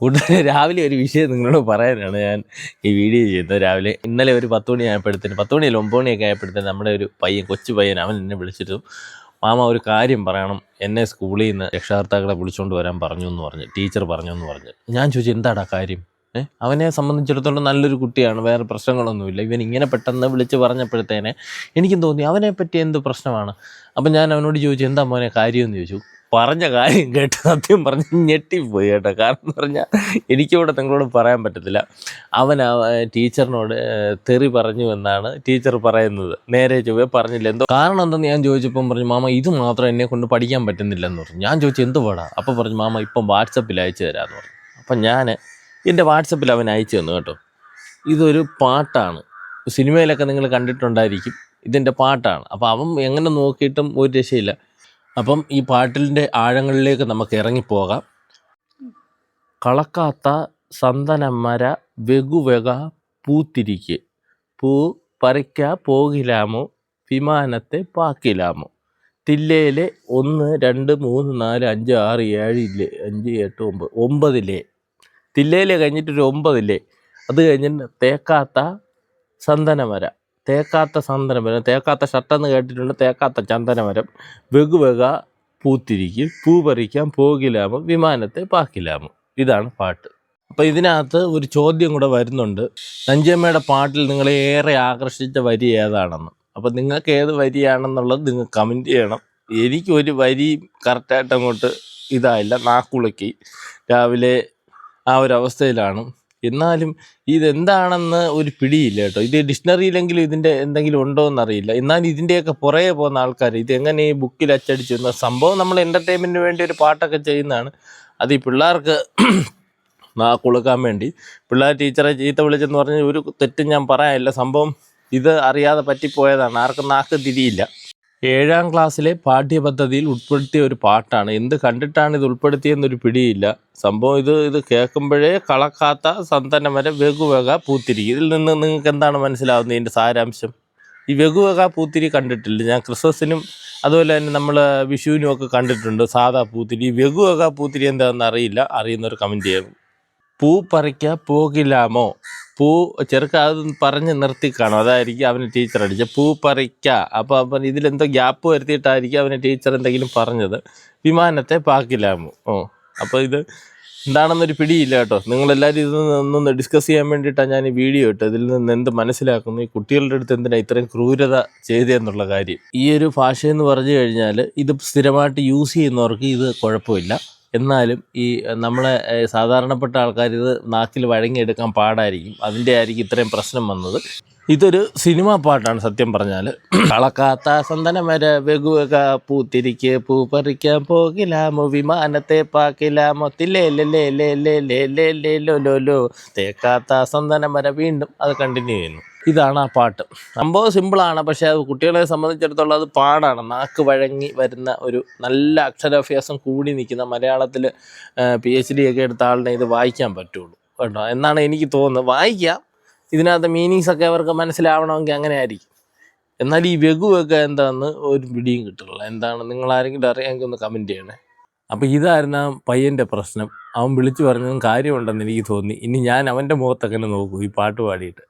കൂട്ടുകാരെ, രാവിലെ ഒരു വിഷയം നിങ്ങളോട് പറയാനാണ് ഞാൻ ഈ വീഡിയോ ചെയ്യുന്നത്. രാവിലെ ഇന്നലെ ഒരു 10 മണി ആയപ്പോഴത്തേന് 10 മണിയല്ല 9 മണിയൊക്കെ ആയപ്പോഴത്തേന് നമ്മുടെ ഒരു കൊച്ചു പയ്യൻ അവൻ എന്നെ വിളിച്ചിട്ട്, മാമ ഒരു കാര്യം പറയണം, എന്നെ സ്കൂളിൽ നിന്ന് രക്ഷകർത്താക്കളെ വിളിച്ചുകൊണ്ട് വരാൻ പറഞ്ഞു എന്ന് പറഞ്ഞ്, ടീച്ചർ പറഞ്ഞു എന്ന് പറഞ്ഞ്. ഞാൻ ചോദിച്ചു എന്താടാ കാര്യം? അവനെ സംബന്ധിച്ചിടത്തോളം നല്ലൊരു കുട്ടിയാണ്, വേറെ പ്രശ്നങ്ങളൊന്നുമില്ല. ഇവൻ ഇങ്ങനെ പെട്ടെന്ന് വിളിച്ച് പറഞ്ഞപ്പോഴത്തേനെ എനിക്കും തോന്നി അവനെ പറ്റി എന്ത് പ്രശ്നമാണ്. അപ്പം ഞാൻ അവനോട് ചോദിച്ചു എന്താ മോനെ കാര്യമെന്ന് ചോദിച്ചു. പറഞ്ഞ കാര്യം കേട്ട് സത്യം പറഞ്ഞ് ഞെട്ടിപ്പോയി കേട്ടോ. കാരണം എന്ന് പറഞ്ഞാൽ എനിക്കിവിടെ നിങ്ങളോട് പറയാൻ പറ്റത്തില്ല. അവൻ ടീച്ചറിനോട് തെറി പറഞ്ഞു എന്നാണ് ടീച്ചർ പറയുന്നത്. നേരെ ചൊവ്വേ പറഞ്ഞില്ല. എന്തോ കാരണം എന്തെന്ന് ഞാൻ ചോദിച്ചപ്പം പറഞ്ഞു, മാമ ഇത് മാത്രം എന്നെ കൊണ്ട് പഠിക്കാൻ പറ്റുന്നില്ലെന്ന് പറഞ്ഞു. ഞാൻ ചോദിച്ചു എന്ത് പാടാ? അപ്പം പറഞ്ഞു, മാമ ഇപ്പം വാട്സപ്പിൽ അയച്ചു തരാമെന്ന് പറഞ്ഞു. അപ്പം ഞാൻ എൻ്റെ വാട്സപ്പിൽ അവൻ അയച്ചു തന്നു കേട്ടോ. ഇതൊരു പാട്ടാണ്, സിനിമയിലൊക്കെ നിങ്ങൾ കണ്ടിട്ടുണ്ടായിരിക്കും. ഇതിൻ്റെ പാട്ടാണ്. അപ്പോൾ അവൻ എങ്ങനെ നോക്കിയിട്ടും ഒരു രക്ഷയില്ല. അപ്പം ഈ പാട്ടിൻ്റെ ആഴങ്ങളിലേക്ക് നമുക്ക് ഇറങ്ങിപ്പോകാം. കളക്കാത്ത സന്തനമര വെകുവെക പൂത്തിരിക്ക്, പൂ പറിക്ക പോകിലാമോ വിമാനത്തെ പാക്കിലാമോ, തില്ലയിലെ 1 2 3 4 5 6 7 5 8 9 തില്ലയിലെ കഴിഞ്ഞിട്ടൊരു 9 അത് കഴിഞ്ഞിട്ട് തേക്കാത്ത സന്തനമര, തേക്കാത്ത ഷർട്ടെന്ന് കേട്ടിട്ടുണ്ട്. തേക്കാത്ത ചന്ദനമരം വെകുവെക പൂത്തിരിക്ക്, പൂ പറിക്കാൻ പോകിലാമോ വിമാനത്തെ പാക്കിലാമോ. ഇതാണ് പാട്ട്. അപ്പോൾ ഇതിനകത്ത് ഒരു ചോദ്യം കൂടെ വരുന്നുണ്ട്. നഞ്ചിയമ്മയുടെ പാട്ടിൽ നിങ്ങളെ ഏറെ ആകർഷിച്ച വരി ഏതാണെന്ന്. അപ്പോൾ നിങ്ങൾക്ക് ഏത് വരിയാണെന്നുള്ളത് നിങ്ങൾ കമൻറ്റ് ചെയ്യണം. എനിക്കൊരു വരി കറക്റ്റായിട്ട് അങ്ങോട്ട് ഇതായില്ല, നാക്കുളക്കി രാവിലെ ആ ഒരു അവസ്ഥയിലാണ്. എന്നാലും ഇതെന്താണെന്ന് ഒരു പിടിയില്ല കേട്ടോ. ഇത് ഡിക്ഷണറിയിലെങ്കിലും ഇതിൻ്റെ എന്തെങ്കിലും ഉണ്ടോ എന്നറിയില്ല. എന്നാലും ഇതിൻ്റെയൊക്കെ പുറകെ പോകുന്ന ആൾക്കാർ ഇതെങ്ങനെ ഈ ബുക്കിൽ അച്ചടിച്ചു എന്ന സംഭവം നമ്മൾ എൻ്റർടൈൻമെൻറ്റിന് വേണ്ടി ഒരു പാട്ടൊക്കെ ചെയ്യുന്നതാണ്. അത് ഈ പിള്ളേർക്ക് കുളുക്കാൻ വേണ്ടി പിള്ളേർ ടീച്ചറെ ചീത്ത വിളിച്ചെന്ന് പറഞ്ഞ് ഒരു തെറ്റും ഞാൻ പറയാനില്ല. സംഭവം ഇത് അറിയാതെ പറ്റിപ്പോയതാണ്, ആർക്കും നാക്ക് തിരിയില്ല. 7ാം ക്ലാസ്സിലെ പാഠ്യപദ്ധതിയിൽ ഉൾപ്പെടുത്തിയ ഒരു പാട്ടാണ്. എന്ത് കണ്ടിട്ടാണ് ഇത് ഉൾപ്പെടുത്തിയെന്നൊരു പിടിയില്ല. സംഭവം ഇത് കേൾക്കുമ്പോഴേ കളക്കാത്ത സന്തനമര വെകുവെക പൂത്തിരി. ഇതിൽ നിന്ന് നിങ്ങൾക്ക് എന്താണ് മനസ്സിലാവുന്നത്? ഇതിൻ്റെ സാരാംശം. ഈ വെകുവെക പൂത്തിരി കണ്ടിട്ടില്ല. ഞാൻ ക്രിസ്മസിനും അതുപോലെ തന്നെ നമ്മൾ വിഷുവിനും ഒക്കെ കണ്ടിട്ടുണ്ട് സാധാ പൂത്തിരി. വെകുവെക പൂത്തിരി എന്താണെന്ന് അറിയില്ല. അറിയുന്നവർ കമൻറ്റ് ചെയ്യണം. പൂ പറിക്ക പോകിലാമോ, പൂ ചെറുക്ക അത് പറഞ്ഞ് നിർത്തി കാണും, അതായിരിക്കും അവന് ടീച്ചർ അടിച്ച പൂ പറിക്ക. അപ്പോൾ ഇതിലെന്തോ ഗ്യാപ്പ് വരുത്തിയിട്ടായിരിക്കും അവന് ടീച്ചർ എന്തെങ്കിലും പറഞ്ഞത്. വിമാനത്തെ പാക്കിലാമോ. അപ്പോൾ ഇത് എന്താണെന്നൊരു പിടിയില്ല കേട്ടോ. നിങ്ങളെല്ലാവരും ഇത് ഒന്നൊന്ന് ഡിസ്കസ് ചെയ്യാൻ വേണ്ടിയിട്ടാണ് ഞാൻ ഈ വീഡിയോ ഇട്ടത്. ഇതിൽ നിന്ന് എന്ത് മനസ്സിലാക്കുന്നു, ഈ കുട്ടികളുടെ അടുത്ത് എന്തിനാണ് ഇത്രയും ക്രൂരത ചെയ്തതെന്നുള്ള കാര്യം. ഈ ഒരു ഭാഷയെന്ന് പറഞ്ഞു കഴിഞ്ഞാൽ ഇത് സ്ഥിരമായിട്ട് യൂസ് ചെയ്യുന്നവർക്ക് ഇത് കുഴപ്പമില്ല. എന്നാലും ഈ നമ്മളെ സാധാരണപ്പെട്ട ആൾക്കാർ ഇത് നാക്കിൽ വഴങ്ങിയെടുക്കാൻ പാടായിരിക്കും. അതിൻ്റെ ആയിരിക്കും ഇത്രയും പ്രശ്നം വന്നത്. ഇതൊരു സിനിമാ പാട്ടാണ് സത്യം പറഞ്ഞാൽ. കളക്കാത്ത സന്തനമര വെകുവെക പൂത്തിരിക്ക്, പൂ പറിക്കാൻ പോകിലാമോ വിമാനത്തെ പാക്കിലാമോ, തില്ലേലോ തേക്കാത്ത സന്തനമര. വീണ്ടും അത് കണ്ടിന്യൂ ചെയ്യുന്നു. ഇതാണ് ആ പാട്ട്. സംഭവം സിമ്പിളാണ്, പക്ഷേ അത് കുട്ടികളെ സംബന്ധിച്ചിടത്തോളം അത് പാടാണ്. നാക്ക് വഴങ്ങി വരുന്ന ഒരു നല്ല അക്ഷരാഭ്യാസം കൂടി നിൽക്കുന്ന മലയാളത്തിൽ PhD ഒക്കെ എടുത്ത ആളിനെ ഇത് വായിക്കാൻ പറ്റുള്ളൂ കേട്ടോ എന്നാണ് എനിക്ക് തോന്നുന്നത്. വായിക്കാം, ഇതിനകത്ത് മീനിങ്സ് ഒക്കെ അവർക്ക് മനസ്സിലാവണമെങ്കിൽ അങ്ങനെ ആയിരിക്കും. എന്നാൽ ഈ വെകുവെക എന്താണെന്ന് ഒരു പിടിയും കിട്ടില്ല. എന്താണ് നിങ്ങളാരെങ്കിലും അറിയാമെങ്കിൽ ഒന്ന് കമൻറ്റ് ചെയ്യണേ. അപ്പോൾ ഇതായിരുന്നു ആ പയ്യൻ്റെ പ്രശ്നം. അവൻ വിളിച്ചു പറഞ്ഞതും കാര്യമുണ്ടെന്ന് എനിക്ക് തോന്നി. ഇനി ഞാൻ അവൻ്റെ മുഖത്തൊക്കെ നോക്കൂ ഈ പാട്ട് പാടിയിട്ട്.